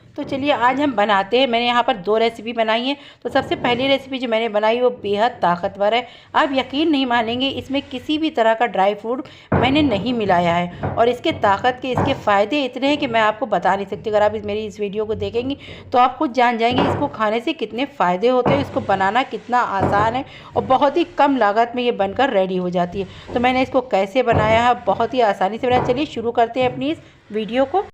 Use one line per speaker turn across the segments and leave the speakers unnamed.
तो चलिए आज हम बनाते हैं। मैंने यहाँ पर 2 रेसिपी बनाई हैं। तो सबसे पहली रेसिपी जो मैंने बनाई वो बेहद ताकतवर है। आप यकीन नहीं मानेंगे, इसमें किसी भी तरह का ड्राई फ्रूट मैंने नहीं मिलाया है और इसके ताकत के इसके फ़ायदे इतने हैं कि मैं आपको बता नहीं सकती। अगर आप मेरी इस वीडियो को देखेंगी तो आप खुद जान जाएंगे इसको खाने से कितने फ़ायदे होते हैं, इसको बनाना कितना आसान है और बहुत ही कम लागत में ये बनकर रेडी हो जाती है। तो मैंने इसको कैसे बनाया है, बहुत ही आसानी से बनाया। चलिए शुरू करते हैं अपनी इस वीडियो को।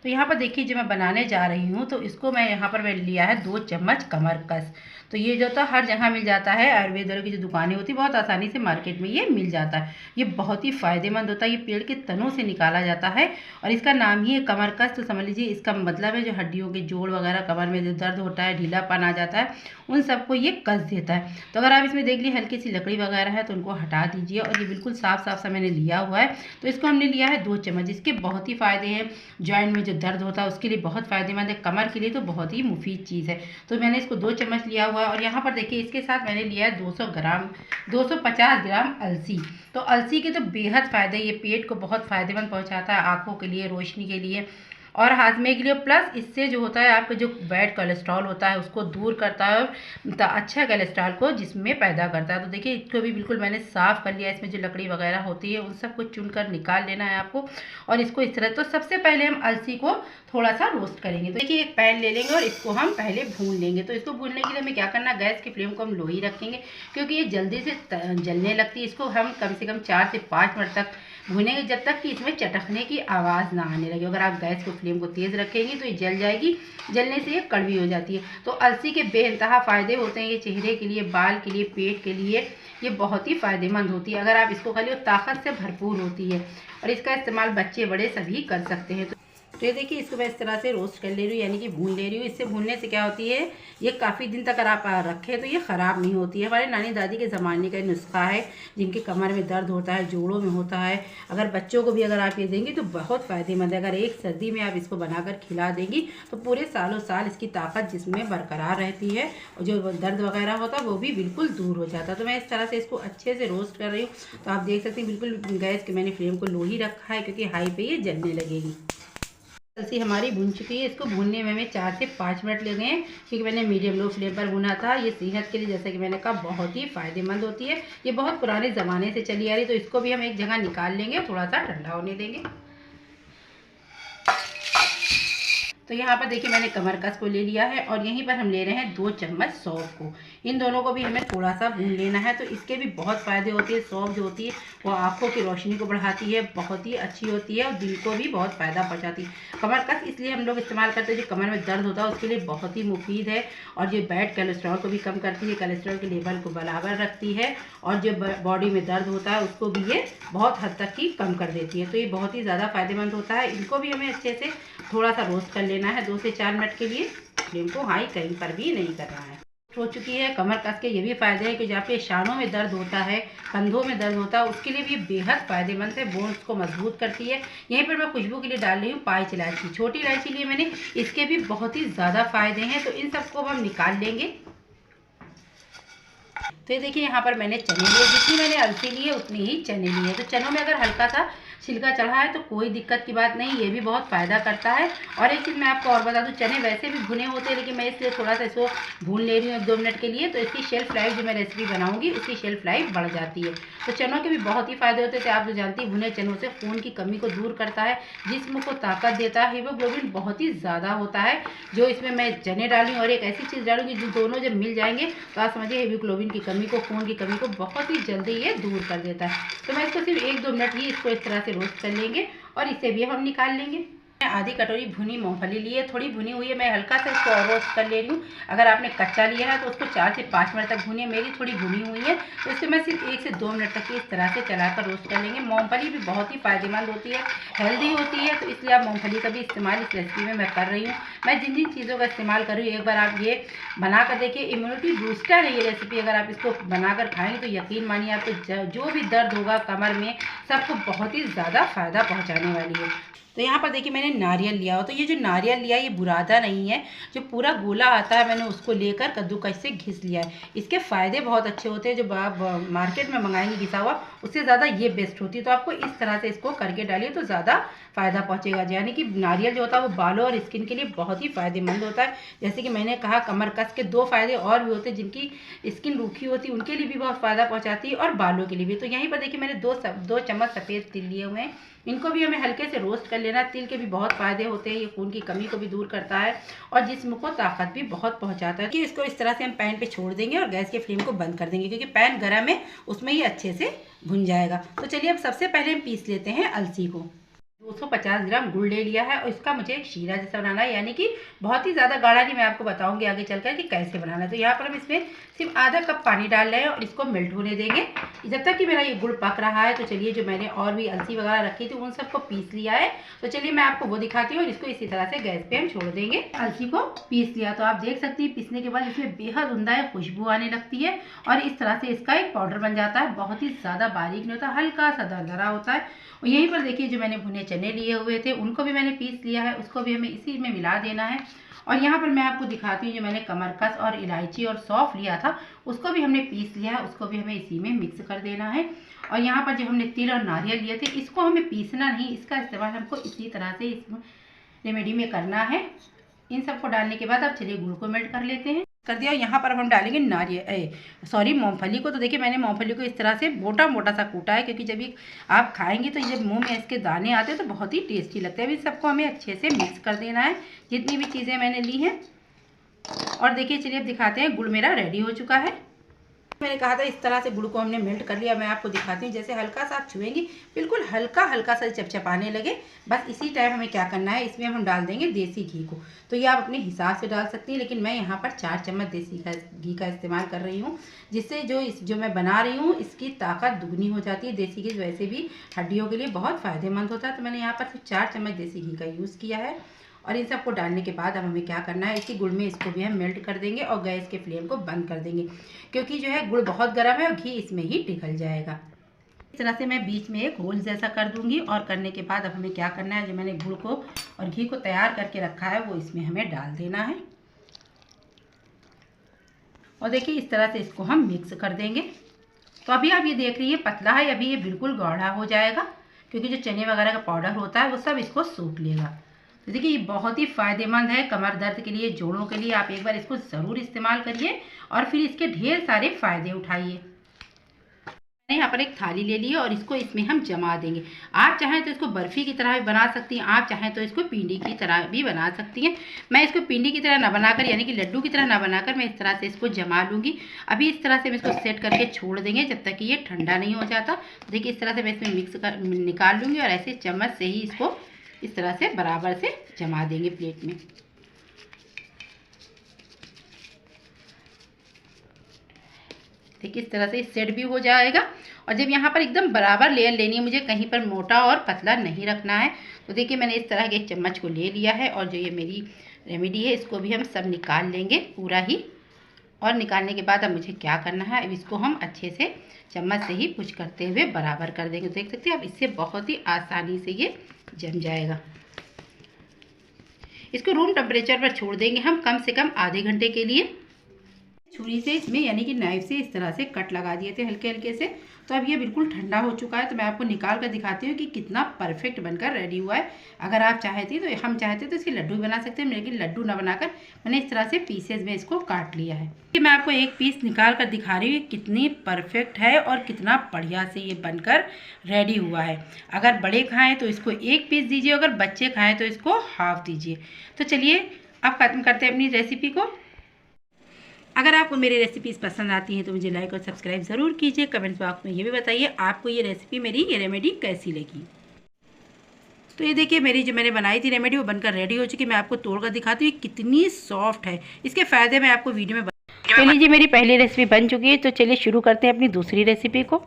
तो यहाँ पर देखिए जो मैं बनाने जा रही हूँ, तो इसको मैं यहाँ पर मैंने लिया है 2 चम्मच कमरकस। तो ये जो था हर जगह मिल जाता है, आयुर्वेद वालों की जो दुकानें होती है बहुत आसानी से मार्केट में ये मिल जाता है। ये बहुत ही फ़ायदेमंद होता है, ये पेड़ के तनों से निकाला जाता है और इसका नाम ही है कमरकस। तो समझ लीजिए इसका मतलब है जो हड्डियों के जोड़ वगैरह, कमर में जो दर्द होता है, ढीलापन आ जाता है, उन सबको ये कस देता है। तो अगर आप इसमें देख लीजिए हल्की सी लकड़ी वगैरह है तो उनको हटा दीजिए और ये बिल्कुल साफ साफ सा मैंने लिया हुआ है। तो इसको हमने लिया है 2 चम्मच। इसके बहुत ही फ़ायदे हैं। जॉइंट में जो दर्द होता है उसके लिए बहुत फ़ायदेमंद है, कमर के लिए तो बहुत ही मुफीद चीज़ है। तो मैंने इसको 2 चम्मच लिया हुआ है और यहाँ पर देखिए इसके साथ मैंने लिया है 250 ग्राम अलसी। तो अलसी के तो बेहद फ़ायदे, ये पेट को बहुत फ़ायदेमंद पहुँचाता है, आँखों के लिए, रोशनी के लिए और हाजमे के लिए। प्लस इससे जो होता है आपका जो बैड कोलेस्ट्रॉल होता है उसको दूर करता है और अच्छा कोलेस्ट्रॉल को जिसमें पैदा करता है। तो देखिए इसको भी बिल्कुल मैंने साफ़ कर लिया। इसमें जो लकड़ी वगैरह होती है उन सबको चुनकर निकाल लेना है आपको और इसको इस तरह। तो सबसे पहले हम अलसी को थोड़ा सा रोस्ट करेंगे। तो देखिए एक पैन ले लेंगे और इसको हम पहले भून लेंगे। तो इसको भूनने के लिए हमें क्या करना, गैस की फ्लेम को हम लो ही रखेंगे क्योंकि ये जल्दी से जलने लगती है। इसको हम कम से कम 4 से 5 मिनट तक भूनेंगे जब तक कि इसमें चटकने की आवाज़ ना आने लगे। अगर आप गैस को फ्लेम को तेज़ रखेंगे तो ये जल जाएगी, जलने से ये कड़वी हो जाती है। तो अलसी के बेइंतहा फ़ायदे होते हैं। ये चेहरे के लिए, बाल के लिए, पेट के लिए ये बहुत ही फ़ायदेमंद होती है। अगर आप इसको खा लो ताकत से भरपूर होती है और इसका इस्तेमाल बच्चे बड़े सभी कर सकते हैं। तो ये देखिए इसको मैं इस तरह से रोस्ट कर ले रही हूँ, यानी कि भून ले रही हूँ। इससे भूनने से क्या होती है, ये काफ़ी दिन तक अगर आप रखें तो ये ख़राब नहीं होती है। हमारे नानी दादी के ज़माने का नुस्खा है, जिनके कमर में दर्द होता है, जोड़ों में होता है। अगर बच्चों को भी अगर आप ये देंगी तो बहुत फ़ायदेमंद है। अगर एक सर्दी में आप इसको बनाकर खिला देंगी तो पूरे सालों साल इसकी ताकत जिसमें बरकरार रहती है और जो दर्द वगैरह होता है वो भी बिल्कुल दूर हो जाता है। तो मैं इस तरह से इसको अच्छे से रोस्ट कर रही हूँ। तो आप देख सकते हैं बिल्कुल गैस के मैंने फ्लेम को लो ही रखा है क्योंकि हाई पे ये जलने लगेगी। अलसी हमारी भुन चुकी है। इसको भूनने में हमें 4 से 5 मिनट लगे हैं क्योंकि मैंने मीडियम लो फ्लेम पर भुना था। ये सेहत के लिए जैसे कि मैंने कहा बहुत ही फ़ायदेमंद होती है। ये बहुत पुराने ज़माने से चली आ रही। तो इसको भी हम एक जगह निकाल लेंगे, थोड़ा सा ठंडा होने देंगे। तो यहाँ पर देखिए मैंने कमरकस को ले लिया है और यहीं पर हम ले रहे हैं 2 चम्मच सौंफ को। इन दोनों को भी हमें थोड़ा सा भून लेना है। तो इसके भी बहुत फ़ायदे होते हैं। सौंफ जो होती है वो आँखों की रोशनी को बढ़ाती है, बहुत ही अच्छी होती है और दिल को भी बहुत फ़ायदा पहुँचाती है। कमरकस इसलिए हम लोग इस्तेमाल करते हैं, जो कमर में दर्द होता है उसके लिए बहुत ही मुफीद है और जो बैड कोलेस्ट्रॉल को भी कम करती है, कोलेस्ट्रॉल के लेवल को बराबर रखती है और जो बॉडी में दर्द होता है उसको भी ये बहुत हद तक ही कम कर देती है। तो ये बहुत ही ज़्यादा फ़ायदेमंद होता है। इनको भी हमें अच्छे से थोड़ा सा रोस्ट कर लेना है 2 से 4 मिनट के लिए। फ्लेम को हाई कहीं पर भी नहीं करना है। हो चुकी है कमर कस के। ये भी फ़ायदे हैं कि जहाँ पे शानों में दर्द होता है, कंधों में दर्द होता है, उसके लिए भी बेहद फ़ायदेमंद है। बोन्स को मजबूत करती है। यहीं पर मैं खुशबू के लिए डाल रही हूँ पाँच इलायची, छोटी इलायची लिए मैंने। इसके भी बहुत ही ज़्यादा फ़ायदे हैं। तो इन सबको हम निकाल लेंगे। तो ये देखिए यहाँ पर मैंने चने लिए, जितनी मैंने अलसी ली है उतनी ही चने लिए। तो चनों में अगर हल्का सा छिलका चढ़ा है तो कोई दिक्कत की बात नहीं, ये भी बहुत फ़ायदा करता है। और एक चीज़ मैं आपको और बता दूँ, चने वैसे भी भुने होते हैं लेकिन मैं इसलिए थोड़ा सा इसको भून ले रही हूँ 1-2 मिनट के लिए। तो इसकी शेल्फ लाइफ, जो मैं रेसिपी बनाऊँगी उसकी शेल्फ लाइफ बढ़ जाती है। तो चनों के भी बहुत ही फ़ायदे होते थे। आप जो जानती हैं भुने चनों से खून की कमी को दूर करता है, जिस्म को ताकत देता है, हीमोग्लोबिन बहुत ही ज़्यादा होता है। जो इसमें मैं चने डाली और एक ऐसी चीज़ डालूंगी जो दोनों जब मिल जाएंगे तो आप समझिए हीमोग्लोबिन की कमी को, खून की कमी को बहुत ही जल्दी ये दूर कर देता है। तो मैं इसको सिर्फ 1-2 मिनट ही इसको इस तरह से रोस्ट कर लेंगे और इसे भी हम निकाल लेंगे। मैं आधी कटोरी भुनी मूंगफली ली है, थोड़ी भुनी हुई है। मैं हल्का सा इसको और रोस्ट कर ले रही हूँ। अगर आपने कच्चा लिया है तो उसको 4 से 5 मिनट तक भुनिए। मेरी थोड़ी भुनी हुई है तो इसको मैं सिर्फ 1 से 2 मिनट तक इस तरह से चलाकर रोस्ट कर लेंगे। मूंगफली भी बहुत ही फ़ायदेमंद होती है, हेल्दी होती है। तो इसलिए आप मूंगफली का भी इस्तेमाल इस रेसिपी में मैं कर रही हूँ। मैं जिन जिन चीज़ों का इस्तेमाल कर रही हूँ एक बार आप ये बना कर देखिए। इम्यूनिटी बूस्टर है ये रेसिपी। अगर आप इसको बनाकर खाएंगे तो यकीन मानिए आपको जो भी दर्द होगा कमर में, सबको बहुत ही ज़्यादा फ़ायदा पहुँचाने वाली है। तो यहाँ पर देखिए मैंने नारियल लिया हो। तो ये जो नारियल लिया ये बुरादा नहीं है, जो पूरा गोला आता है मैंने उसको लेकर कद्दूकस से घिस लिया है। इसके फ़ायदे बहुत अच्छे होते हैं। जो आप मार्केट में मंगाएंगे घिसा हुआ उससे ज़्यादा ये बेस्ट होती है। तो आपको इस तरह से इसको करके डालिए तो ज़्यादा फ़ायदा पहुँचेगा। यानी कि नारियल जो होता है वो बालों और स्किन के लिए बहुत ही फ़ायदेमंद होता है। जैसे कि मैंने कहा कमर कस के 2 फ़ायदे और भी होते हैं, जिनकी स्किन रूखी होती है उनके लिए भी बहुत फ़ायदा पहुँचाती है और बालों के लिए भी। तो यहीं पर देखिए मैंने 2 चम्मच सफ़ेद तिल लिए हुए हैं, इनको भी हमें हल्के से रोस्ट कर लेना। तिल के भी बहुत फ़ायदे होते हैं, ये खून की कमी को भी दूर करता है और जिस्म को ताकत भी बहुत पहुंचाता है। कि इसको इस तरह से हम पैन पे छोड़ देंगे और गैस के फ्लेम को बंद कर देंगे, क्योंकि पैन गर्म है, उसमें ये अच्छे से भुन जाएगा। तो चलिए अब सबसे पहले हम पीस लेते हैं अलसी को। 250 ग्राम गुड़ ले लिया है और इसका मुझे एक शीरा जैसा बनाना है, यानी कि बहुत ही ज़्यादा गाढ़ा नहीं, मैं आपको बताऊंगी आगे चलकर कि कैसे बनाना है। तो यहाँ पर हम इसमें सिर्फ आधा कप पानी डाल रहे हैं और इसको मेल्ट होने देंगे जब तक कि मेरा ये गुड़ पक रहा है। तो चलिए जो मैंने और भी अलसी वगैरह रखी थी उन सबको पीस लिया है। तो चलिए मैं आपको वो दिखाती हूँ और इसको इसी तरह से गैस पे हम छोड़ देंगे। अलसी को पीस लिया तो आप देख सकती हैं पीसने के बाद इसमें बेहद उम्दा खुशबू आने लगती है और इस तरह से इसका एक पाउडर बन जाता है। बहुत ही ज़्यादा बारीक नहीं होता, हल्का सा दरदरा होता है। और यहीं पर देखिए जो मैंने भुने चने लिए हुए थे उनको भी मैंने पीस लिया है, उसको भी हमें इसी में मिला देना है। और यहाँ पर मैं आपको दिखाती हूँ जो मैंने कमरकस और इलायची और सौंफ लिया था उसको भी हमने पीस लिया है, उसको भी हमें इसी में मिक्स कर देना है। और यहाँ पर जो हमने तिल और नारियल लिए थे इसको हमें पीसना नहीं, इसका इस्तेमाल हमको इसी तरह से इस रेमेडी में करना है। इन सबको डालने के बाद अब चलिए गुड़ को मेल्ट कर लेते हैं। कर दिया। यहाँ पर हम डालेंगे मूंगफली को। तो देखिए मैंने मूंगफली को इस तरह से मोटा मोटा सा कूटा है, क्योंकि जब ये आप खाएंगे तो जब मुंह में इसके दाने आते हैं तो बहुत ही टेस्टी लगते हैं। अभी सबको हमें अच्छे से मिक्स कर देना है जितनी भी चीज़ें मैंने ली हैं। और देखिए चलिए अब दिखाते हैं, गुड़ मेरा रेडी हो चुका है। मैंने कहा था इस तरह से गुड़ को हमने मेल्ट कर लिया। मैं आपको दिखाती हूँ, जैसे हल्का सा आप छुएंगी बिल्कुल हल्का हल्का सा चपचपाने लगे, बस इसी टाइम हमें क्या करना है, इसमें हम डाल देंगे देसी घी को। तो ये आप अपने हिसाब से डाल सकती हैं, लेकिन मैं यहाँ पर 4 चम्मच देसी घी का इस्तेमाल कर रही हूँ, जिससे जो मैं बना रही हूँ इसकी ताकत दुगनी हो जाती है। देसी घी वैसे भी हड्डियों के लिए बहुत फ़ायदेमंद होता है। तो मैंने यहाँ पर सिर्फ 4 चम्मच देसी घी का यूज़ किया है। और इन सबको डालने के बाद अब हमें क्या करना है, इसी गुड़ में इसको भी हम मेल्ट कर देंगे और गैस के फ्लेम को बंद कर देंगे, क्योंकि जो है गुड़ बहुत गर्म है और घी इसमें ही पिघल जाएगा। इस तरह से मैं बीच में एक होल जैसा कर दूंगी। और करने के बाद अब हमें क्या करना है, जो मैंने गुड़ को और घी को तैयार करके रखा है वो इसमें हमें डाल देना है। और देखिए इस तरह से इसको हम मिक्स कर देंगे। तो अभी आप ये देख रही है पतला है, अभी ये बिल्कुल गाढ़ा हो जाएगा, क्योंकि जो चने वगैरह का पाउडर होता है वो सब इसको सूख लेगा। तो देखिए ये बहुत ही फ़ायदेमंद है कमर दर्द के लिए, जोड़ों के लिए। आप एक बार इसको ज़रूर इस्तेमाल करिए और फिर इसके ढेर सारे फ़ायदे उठाइए। मैंने यहाँ पर एक थाली ले ली है और इसको इसमें हम जमा देंगे। आप चाहें तो इसको बर्फ़ी की तरह भी बना सकती हैं, आप चाहें तो इसको पिंडी की तरह भी बना सकती हैं। मैं इसको पिंडी की तरह ना बनाकर, यानी कि लड्डू की तरह ना बनाकर, मैं इस तरह से इसको जमा लूँगी। अभी इस तरह से हम इसको सेट करके छोड़ देंगे जब तक कि ये ठंडा नहीं हो जाता। देखिए इस तरह से मैं इसमें मिक्स कर निकाल लूँगी और ऐसे चम्मच से ही इसको इस तरह से बराबर से जमा देंगे प्लेट में। देखिए इस तरह से सेट भी हो जाएगा। और जब यहाँ पर एकदम बराबर लेयर लेनी है, मुझे कहीं पर मोटा और पतला नहीं रखना है। तो देखिए मैंने इस तरह के एक चम्मच को ले लिया है और जो ये मेरी रेमेडी है इसको भी हम सब निकाल लेंगे पूरा ही। और निकालने के बाद अब मुझे क्या करना है, अब इसको हम अच्छे से चम्मच से ही पुश करते हुए बराबर कर देंगे। देख सकते हैं अब इससे बहुत ही आसानी से ये जम जाएगा। इसको रूम टेम्परेचर पर छोड़ देंगे हम कम से कम आधे घंटे के लिए। छुरी से इसमें यानी कि नाइफ से इस तरह से कट लगा दिए थे हल्के हल्के से। तो अब ये बिल्कुल ठंडा हो चुका है। तो मैं आपको निकाल कर दिखाती हूँ कि कितना परफेक्ट बनकर रेडी हुआ है। अगर आप चाहती तो हम चाहते तो इसके लड्डू भी बना सकते हैं, लेकिन लड्डू ना बनाकर मैंने इस तरह से पीसेज में इसको काट लिया है। मैं आपको एक पीस निकाल कर दिखा रही हूँ कितनी परफेक्ट है और कितना बढ़िया से ये बनकर रेडी हुआ है। अगर बड़े खाएँ तो इसको एक पीस दीजिए, अगर बच्चे खाएँ तो इसको हाफ दीजिए। तो चलिए अब खत्म करते हैं अपनी रेसिपी को। अगर आपको मेरी रेसिपीज़ पसंद आती हैं तो मुझे लाइक और सब्सक्राइब ज़रूर कीजिए। कमेंट्स बॉक्स में ये भी बताइए आपको ये रेसिपी मेरी ये रेमेडी कैसी लगी। तो ये देखिए मेरी जो मैंने बनाई थी रेमेडी वो बनकर रेडी हो चुकी है। मैं आपको तोड़कर दिखाती हूँ कितनी सॉफ्ट है। इसके फ़ायदे मैं आपको वीडियो में तो लीजिए मेरी पहली रेसिपी बन चुकी है। तो चलिए शुरू करते हैं अपनी दूसरी रेसिपी को।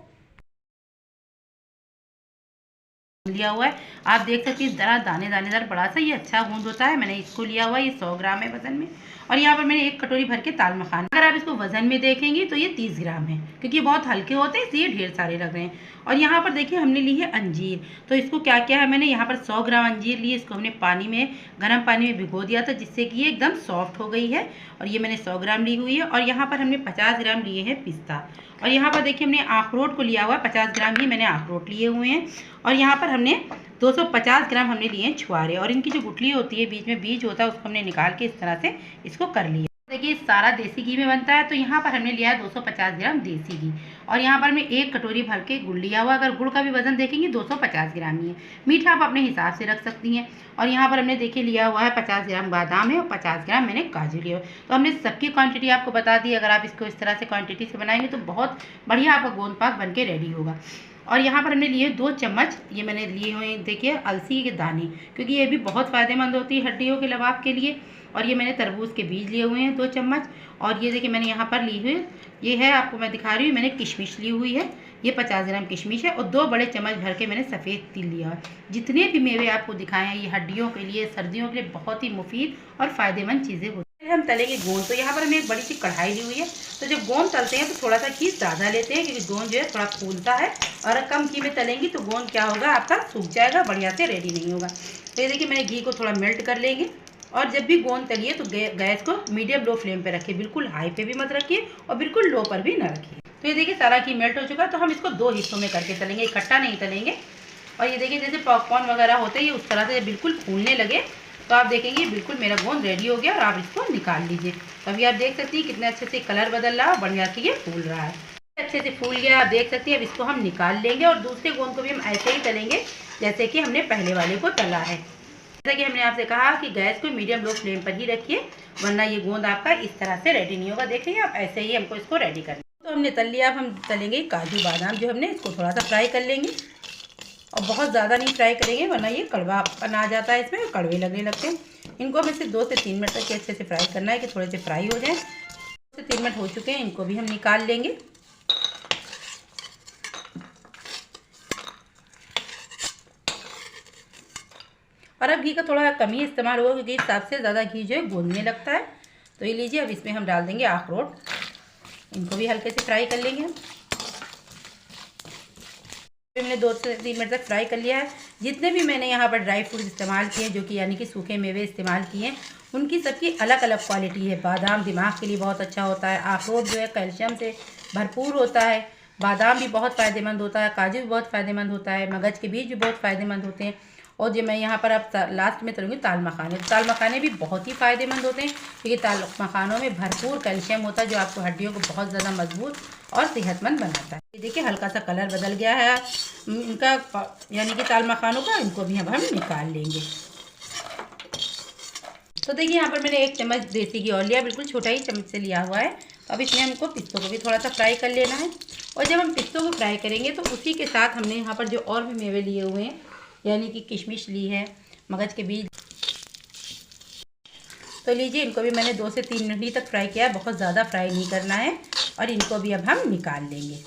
लिया हुआ है आप देख सकते हैं, ज़रा दानेदार बड़ा सा ये अच्छा गूंद होता है। मैंने इसको लिया हुआ है, ये 100 ग्राम है वजन में। और यहाँ पर मैंने 1 कटोरी भर के ताल मखाना, अगर आप इसको वजन में देखेंगे तो ये 30 ग्राम है, क्योंकि ये बहुत हल्के होते हैं इसलिए ढेर सारे लग रहे हैं। और यहाँ पर देखिए हमने ली है अंजीर। तो इसको क्या किया है मैंने, यहाँ पर 100 ग्राम अंजीर लिए, इसको हमने पानी में, गर्म पानी में भिगो दिया था, जिससे कि ये एकदम सॉफ्ट हो गई है। और ये मैंने 100 ग्राम ली हुई है। और यहाँ पर हमने 50 ग्राम लिए हैं पिस्ता। और यहाँ पर देखिए हमने अखरोट को लिया हुआ है, 50 ग्राम ही मैंने अखरोट लिए हुए हैं। और यहाँ पर हमने 250 ग्राम हमने लिए हैं छुआरे, और इनकी जो गुठली होती है, बीच में बीज होता है, उसको हमने निकाल के इस तरह से इसको कर लिया। देखिए सारा देसी घी में बनता है, तो यहाँ पर हमने लिया है 250 ग्राम देसी घी। और यहाँ पर मैं 1 कटोरी भर के गुड़ लिया हुआ। अगर गुड़ का भी वजन देखेंगे 250 ग्राम ही है। मीठा आप अपने हिसाब से रख सकती हैं। और यहाँ पर हमने देखिए लिया हुआ है 50 ग्राम बादाम है और 50 ग्राम मैंने काजू लिया हुआ। तो हमने सबकी क्वांटिटी आपको बता दी। अगर आप इसको इस तरह से क्वांटिटी से बनाएंगे तो बहुत बढ़िया आपका गोंद पाक बन के रेडी होगा। और यहाँ पर हमने लिए 2 चम्मच ये मैंने लिए हुए देखिए अलसी के दाने, क्योंकि ये भी बहुत फ़ायदेमंद होती है हड्डियों के लबाब के लिए। और ये मैंने तरबूज के बीज लिए हुए हैं 2 चम्मच। और ये देखिए मैंने यहाँ पर ली हुई, ये है आपको मैं दिखा रही हूँ, मैंने किशमिश ली हुई है, ये 50 ग्राम किशमिश है। और 2 बड़े चम्मच भर के मैंने सफ़ेद तिल लिया है। जितने भी मेवे आपको दिखाए हैं ये हड्डियों के लिए, सर्दियों के लिए बहुत ही मुफीद और फ़ायदेमंद चीज़ें होती हैं। हम तलेंगे गोंद, तो यहाँ पर हमने एक बड़ी सी कढ़ाई ली हुई है। तो जब गोंद तलते हैं तो थोड़ा सा घी ज़्यादा लेते हैं, क्योंकि गोंद जो है थोड़ा फूलता है। और कम घी में तलेंगी तो गोंद क्या होगा, आपका सूख जाएगा, बढ़िया से रेडी नहीं होगा। तो ये देखिए मैंने घी को थोड़ा मेल्ट कर लेंगे। और जब भी गोंद तलिए तो गैस को मीडियम लो फ्लेम पे रखिए, बिल्कुल हाई पे भी मत रखिए और बिल्कुल लो पर भी ना रखिए। तो ये देखिए सारा घी मेल्ट हो चुका है। तो हम इसको 2 हिस्सों में करके तलेंगे, इकट्ठा नहीं तलेंगे। और ये देखिए जैसे पॉपकॉर्न वगैरह होते हैं, ये उस तरह से बिल्कुल फूलने लगे तो आप देखेंगे बिल्कुल मेरा गोंद रेडी हो गया और आप इसको निकाल लीजिए। तो अभी आप देख सकती हैं कितने अच्छे से कलर बदल रहा है, बढ़िया से ये फूल रहा है, अच्छे से फूल गया, आप देख सकती हैं। अब इसको हम निकाल लेंगे और दूसरे गोंद को भी हम ऐसे ही तलेंगे जैसे कि हमने पहले वाले को तला है। जैसा कि हमने आपसे कहा कि गैस को मीडियम लो फ्लेम पर ही रखिए, वरना ये गोंद आपका इस तरह से रेडी नहीं होगा। देखेंगे आप ऐसे ही हमको इसको रेडी करना। तो हमने तल लिया, अब हम तलेंगे काजू बादाम जो हमने, इसको थोड़ा सा फ्राई कर लेंगे। और बहुत ज़्यादा नहीं फ्राई करेंगे, वरना ये कड़वापन आ जाता है, इसमें कड़वे लगने लगते हैं। इनको हमें सिर्फ 2 से 3 मिनट तक अच्छे से फ्राई करना है कि थोड़े से फ्राई हो जाए। 2 से 3 मिनट हो चुके हैं, इनको भी हम निकाल लेंगे। और अब घी का थोड़ा कम ही इस्तेमाल होगा, क्योंकि सबसे ज़्यादा घी जो है गोंदने लगता है। तो ये लीजिए, अब इसमें हम डाल देंगे अखरोट, इनको भी हल्के से फ्राई कर लेंगे हम। हमने 2 से 3 मिनट तक फ्राई कर लिया है। जितने भी मैंने यहाँ पर ड्राई फ्रूट्स इस्तेमाल किए, जो कि यानी कि सूखे मेवे इस्तेमाल किए हैं, उनकी सबकी अलग अलग क्वालिटी है। बादाम दिमाग के लिए बहुत अच्छा होता है, अखरोट जो है कैल्शियम से भरपूर होता है, बादाम भी बहुत फ़ायदेमंद होता है, काजू भी बहुत फ़ायदेमंद होता है, मगज के बीज भी बहुत फ़ायदेमंद होते हैं। और जो मैं यहाँ पर अब लास्ट में तलूँगी ताल मखाने, तो ताल मखाने भी बहुत ही फ़ायदेमंद होते हैं, क्योंकि ताल मखानों में भरपूर कैल्शियम होता है, जो आपको हड्डियों को बहुत ज़्यादा मजबूत और सेहतमंद बनाता है। ये देखिए हल्का सा कलर बदल गया है इनका, यानी कि ताल मखानों का, इनको भी अब हम निकाल लेंगे। तो देखिए यहाँ पर मैंने 1 चम्मच देसी घी और लिया, बिल्कुल छोटा ही चम्मच से लिया हुआ है। अब इसमें हमको पिस्तों को भी थोड़ा सा फ्राई कर लेना है। और जब हम पिस्तों को फ्राई करेंगे तो उसी के साथ हमने यहाँ पर जो और भी मेवे लिए हुए हैं, यानी कि किशमिश ली है, मगज के बीज, तो लीजिए इनको भी मैंने 2 से 3 मिनट ही तक फ्राई किया है, बहुत ज़्यादा फ्राई नहीं करना है। और इनको भी अब हम निकाल लेंगे।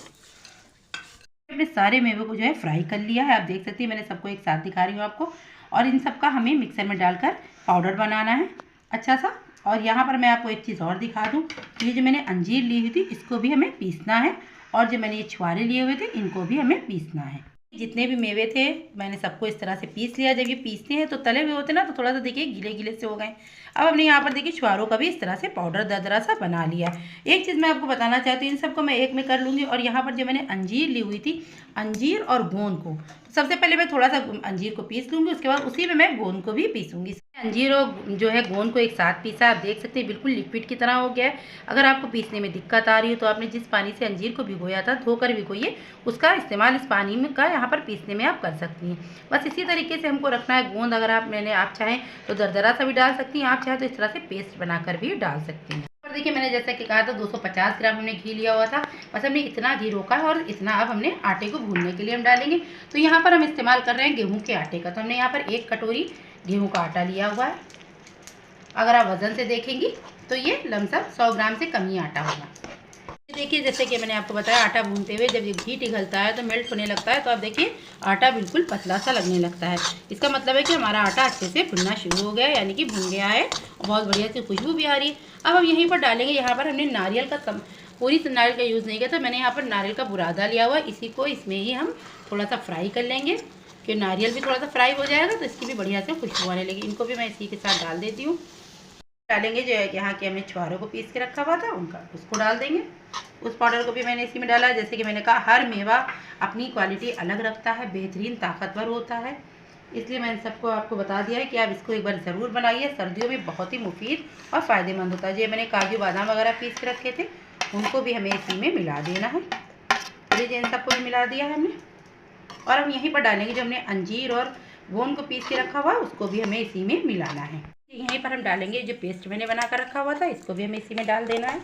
मैंने सारे मेवे को जो है फ्राई कर लिया है, आप देख सकती हैं, मैंने सबको एक साथ दिखा रही हूँ आपको। और इन सब का हमें मिक्सर में डालकर पाउडर बनाना है अच्छा सा। और यहाँ पर मैं आपको एक चीज़ और दिखा दूँ, ये जो मैंने अंजीर ली हुई थी इसको भी हमें पीसना है, और जो मैंने ये छुआरे लिए हुए थे इनको भी हमें पीसना है। जितने भी मेवे थे मैंने सबको इस तरह से पीस लिया। जब ये पीसते हैं तो तले हुए होते ना, तो थोड़ा सा देखिए गीले गीले से हो गए। अब हमने यहाँ पर देखिए छुआरों का भी इस तरह से पाउडर दरदरा सा बना लिया। एक चीज़ मैं आपको बताना चाहती हूँ, इन सबको मैं एक में कर लूँगी। और यहाँ पर जो मैंने अंजीर ली हुई थी, अंजीर और गोंद को, तो सबसे पहले मैं थोड़ा सा अंजीर को पीस लूँगी, उसके बाद उसी में मैं गोंद को भी पीसूँगी। अंजीर और जो है गोंद को एक साथ पीसा, आप देख सकते हैं बिल्कुल लिक्विड की तरह हो गया है। अगर आपको पीसने में दिक्कत आ रही हो तो आपने जिस पानी से अंजीर को भिगोया था, धोकर भिगोइए, उसका इस्तेमाल इस पानी में का यहाँ पर पीसने में आप कर सकती हैं। बस इसी तरीके से हमको रखना है गोंद। अगर आप चाहें तो दरदरा सा भी डाल सकती हैं, आप चाहें तो इस तरह से पेस्ट बनाकर भी डाल सकती हैं। और देखिए मैंने जैसा कि कहा था 250 ग्राम हमने घी लिया हुआ था, बस हमने इतना घी रोका है। और इतना अब हमने आटे को भूनने के लिए हम डालेंगे। तो यहाँ पर हम इस्तेमाल कर रहे हैं गेहूँ के आटे का। तो हमने यहाँ पर 1 कटोरी गेहूँ का आटा लिया हुआ है। अगर आप वज़न से देखेंगी तो ये लमसम 100 ग्राम से कम ही आटा होगा। देखिए जैसे कि मैंने आपको बताया, आटा भूनते हुए जब ये घी पिघलता है तो मेल्ट होने लगता है, तो आप देखिए आटा बिल्कुल पतला सा लगने लगता है। इसका मतलब है कि हमारा आटा अच्छे से भुनना शुरू हो गया है, यानी कि भुन गया है और बहुत बढ़िया सी खुशबू भी आ रही है। अब हम यहीं पर डालेंगे, यहाँ पर हमने नारियल का पूरी नारियल का यूज़ नहीं किया, तो मैंने यहाँ पर नारियल का बुरादा लिया हुआ, इसी को इसमें ही हम थोड़ा सा फ्राई कर लेंगे कि नारियल भी थोड़ा सा फ्राई हो जाएगा तो इसकी भी बढ़िया से खुशबू आने लगी। इनको भी मैं इसी के साथ डाल देती हूँ। डालेंगे जो यहाँ के हमने छुहारों को पीस के रखा हुआ था उनका, उसको डाल देंगे। उस पाउडर को भी मैंने इसी में डाला। जैसे कि मैंने कहा, हर मेवा अपनी क्वालिटी अलग रखता है, बेहतरीन ताकतवर होता है, इसलिए मैंने सबको आपको बता दिया है कि आप इसको एक बार ज़रूर बनाइए। सर्दियों में बहुत ही मुफीद और फ़ायदेमंद होता है। जो मैंने काजू बादाम वगैरह पीस के रखे थे उनको भी हमें इसी में मिला देना है। लीजिए, इन सबको भी मिला दिया है हमने। और हम यहीं पर डालेंगे जो हमने अंजीर और गोंद को पीस के रखा हुआ, उसको भी हमें इसी में मिलाना है। यहीं पर हम डालेंगे जो पेस्ट मैंने बना कर रखा हुआ था, इसको भी हमें इसी में डाल देना है।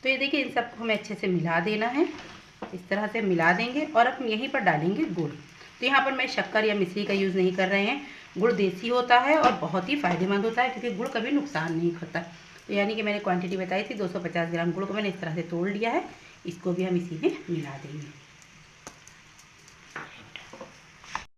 तो ये देखिए, इन सबको हमें अच्छे से मिला देना है। इस तरह से मिला देंगे और अब हम यहीं पर डालेंगे गुड़। तो यहाँ पर मैं शक्कर या मिश्री का यूज़ नहीं कर रहे हैं। गुड़ देसी होता है और बहुत ही फ़ायदेमंद होता है, क्योंकि गुड़ कभी नुकसान नहीं करता। तो यानी कि मैंने क्वांटिटी बताई थी 250 ग्राम गुड़ को मैंने इस तरह से तोड़ लिया है। इसको भी हम इसी में मिला देंगे।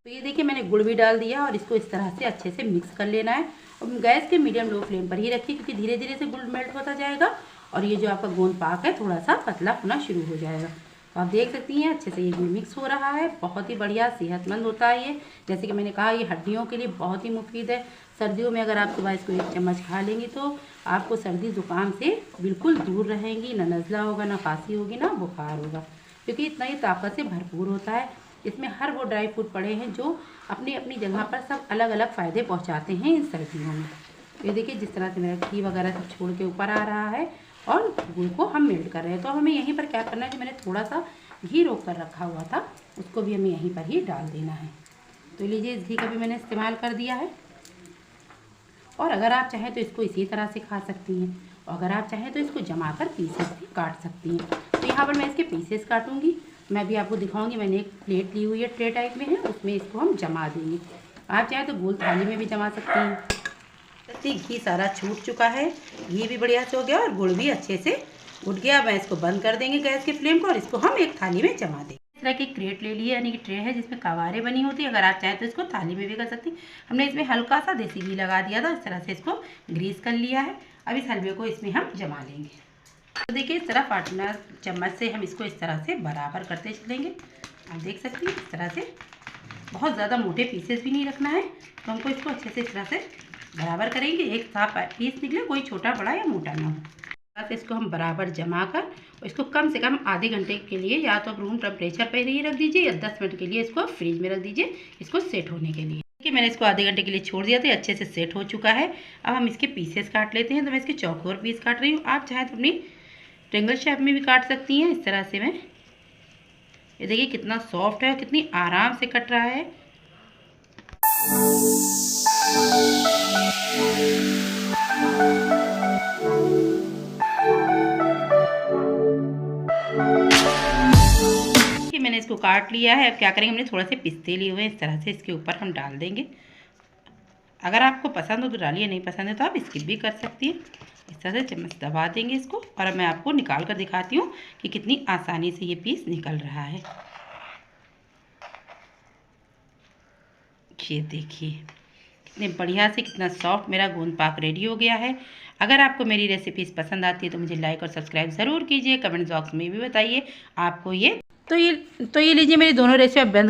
तो ये देखिए, मैंने गुड़ भी डाल दिया और इसको इस तरह से अच्छे से मिक्स कर लेना है। और गैस के मीडियम लो फ्लेम पर ही रखिए, क्योंकि धीरे धीरे से गुड़ मेल्ट होता जाएगा और ये जो आपका गोंद पाक है थोड़ा सा पतला होना शुरू हो जाएगा। तो आप देख सकती हैं अच्छे से ये गुड़ मिक्स हो रहा है। बहुत ही बढ़िया सेहतमंद होता है ये। जैसे कि मैंने कहा, ये हड्डियों के लिए बहुत ही मुफीद है। सर्दियों में अगर आप सुबह इसको 1 चम्मच खा लेंगी तो आपको सर्दी ज़ुकाम से बिल्कुल दूर रहेंगी। ना नज़ला होगा, ना खांसी होगी, ना बुखार होगा, क्योंकि इतना ही ताकत से भरपूर होता है। इसमें हर वो ड्राई फ्रूट पड़े हैं जो अपनी अपनी जगह पर सब अलग अलग फ़ायदे पहुंचाते हैं इन सर्दियों में। ये देखिए, जिस तरह से मेरा घी वगैरह सब छोड़ के ऊपर आ रहा है और गुड़ को हम मेल्ट कर रहे हैं। तो हमें यहीं पर क्या करना है, जो मैंने थोड़ा सा घी रोक कर रखा हुआ था उसको भी हमें यहीं पर ही डाल देना है। तो लीजिए, इस घी का भी मैंने इस्तेमाल कर दिया है। और अगर आप चाहें तो इसको इसी तरह से खा सकती हैं, और अगर आप चाहें तो इसको जमा कर पीसेस भी काट सकती हैं। तो यहाँ पर मैं इसके पीसेस काटूँगी, मैं भी आपको दिखाऊंगी। मैंने एक प्लेट ली हुई है, ट्रे टाइप में है, उसमें इसको हम जमा देंगे। आप चाहें तो गोल थाली में भी जमा सकती हैं। घी सारा छूट चुका है, घी भी बढ़िया से हो गया और गुड़ भी अच्छे से उठ गया। मैं इसको बंद कर देंगे गैस के फ्लेम को और इसको हम एक थाली में जमा देंगे। इस तरह की क्रेट ले लिए, यानी कि ट्रे है जिसमें कवारे बनी होती है। अगर आप चाहें तो इसको थाली में भी कर सकती। हमने इसमें हल्का सा देसी घी लगा दिया था, इस तरह से इसको ग्रीस कर लिया है। अब इस हलवे को इसमें हम जमा लेंगे। तो देखिए, इस तरह पार्टनर चम्मच से हम इसको इस तरह से बराबर करते चलेंगे। आप देख सकती हैं, इस तरह से बहुत ज़्यादा मोटे पीसेस भी नहीं रखना है। तो हमको इसको अच्छे से इस तरह से बराबर करेंगे, एक साफ पीस निकले, कोई छोटा बड़ा या मोटा ना हो। बस इसको हम बराबर जमा कर इसको कम से कम आधे घंटे के लिए या तो रूम टेम्परेचर पर ही रख दीजिए या 10 मिनट के लिए इसको फ्रिज में रख दीजिए, इसको सेट होने के लिए। देखिए, मैंने इसको आधे घंटे के लिए छोड़ दिया था, अच्छे से सेट हो चुका है। अब हम इसके पीसेस काट लेते हैं। तो मैं इसके चौकोर पीस काट रही हूँ। आप चाहें तो अपनी ट्रेंगल शेप में भी काट सकती हैं। इस तरह से मैं, ये देखिए कितना सॉफ्ट है, कितनी आराम से कट रहा है। मैंने इसको काट लिया है। अब क्या करेंगे, हमने थोड़ा से पिस्ते लिए हुए हैं, इस तरह से इसके ऊपर हम डाल देंगे। अगर आपको पसंद हो तो डालिए, नहीं पसंद है तो आप स्किप भी कर सकती हैं। इस तरह से चम्मच दबा देंगे इसको। और अब मैं आपको निकाल कर दिखाती हूँ कि कितनी आसानी से ये पीस निकल रहा है। ये देखिए कितने बढ़िया से, कितना सॉफ्ट मेरा गोंद पाक रेडी हो गया है। अगर आपको मेरी रेसिपीज़ पसंद आती है तो मुझे लाइक और सब्सक्राइब ज़रूर कीजिए। कमेंट बॉक्स में भी बताइए आपको ये। तो ये लीजिए, मेरी दोनों रेसिपी बंद